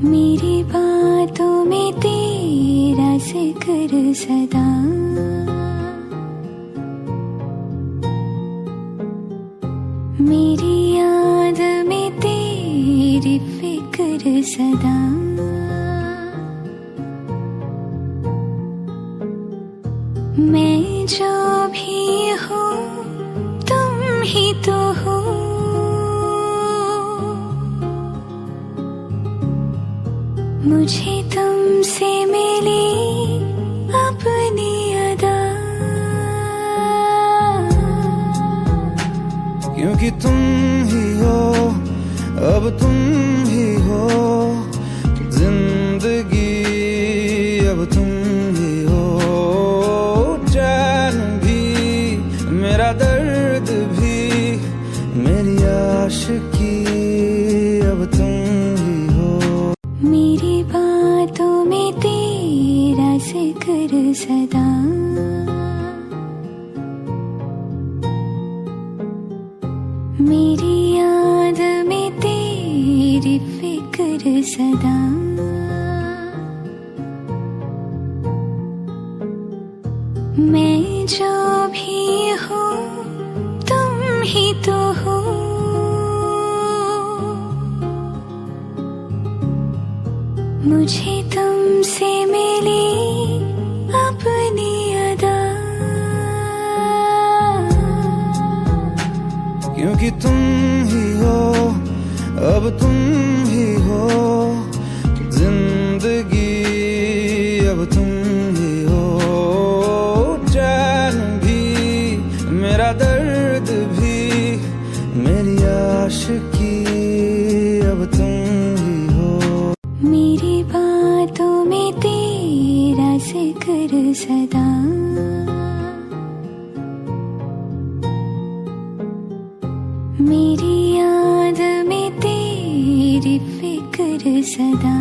मेरी बातों में तेरा जिक्र सदा, मेरी याद में तेरी फिक्र सदा। मैं जो भी हूँ तुम ही तो हो, मुझे तुमसे मिली अपनी अदा, क्योंकि तुम ही हो, अब तुम ही हो जिंदगी, अब तुम ही हो चैन भी, मेरा दर्द भी, मेरी आशिकी, अब तुम ही हो। मेरी बातों में तेरा जिक्र सदा, मेरी याद में तेरी फिक्र सदा। मैं जो भी हूँ तुम ही तो हो, मुझे तुमसे मिली अपनी अदा, क्योंकि तुम ही हो, अब तुम ही हो जिंदगी, अब तुम ही हो चैन भी, मेरा दर्द भी, मेरी आशिकी, अब तुम ही हो। मेरी बातों में तेरा जिक्र सदा, मेरी याद में तेरी फिक्र सदा।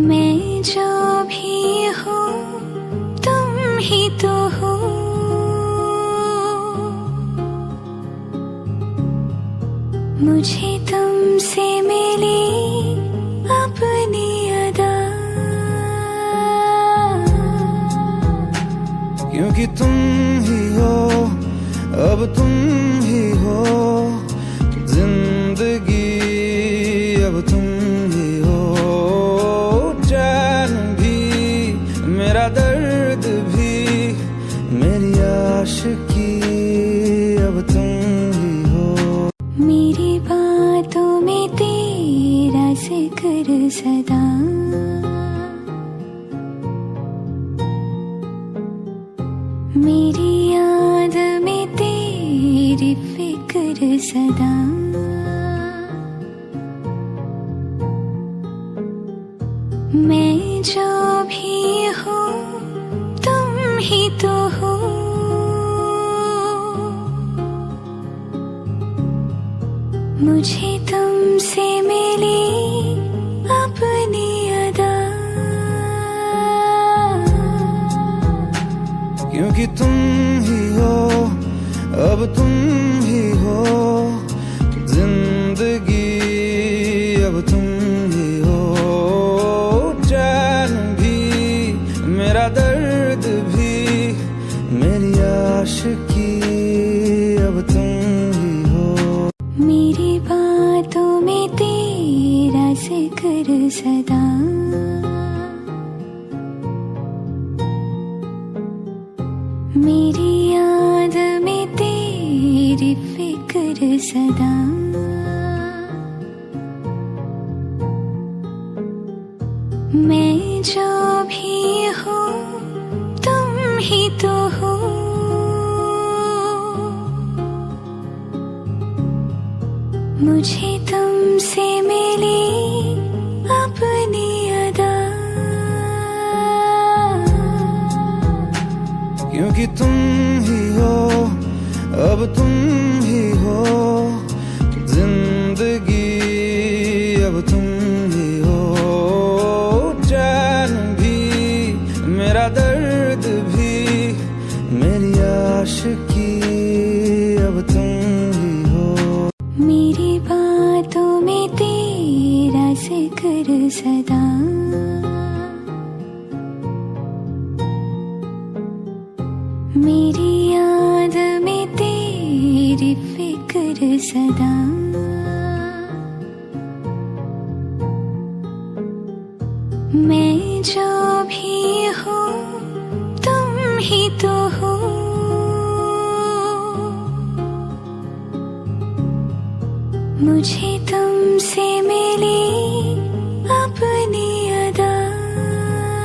मैं जो भी हूँ तुम ही तो हो, मुझे तुमसे मिली अपनी अदा, क्योंकि तुम ही हो, अब तुम ही हो जिंदगी, अब तुम ही हो चैन भी, मेरा दर्द भी, मेरी आशिकी, अब तुम ही हो। मेरी बातों में तेरा जिक्र सदा, मेरी याद में तेरी फिक्र सदा। मैं जो भी हूँ तुम ही तो हो, मुझे तुमसे मिली अपनी अदा, क्योंकि तुम ही हो, अब तुम ही हो जिंदगी, अब तुम ही हो चैन भी, मेरा दर्द भी, मेरी आशिकी, अब तुम ही हो। मेरी बातों में तेरा जिक्र सदा, मेरी याद में तेरी फिक्र सदा। मैं जो भी हूँ तुम ही तो हो, मुझे तुमसे मिली अपनी अदा, क्योंकि तुम ही हो, अब तुम ही हो जिंदगी, अब तुम ही हो चैन भी, मेरा दर्द भी, मेरी आशिकी, अब तुम ही हो। सदा। मेरी याद में तेरी फिक्र सदा। मैं जो भी हूँ तुम ही तो हो। मुझे तुमसे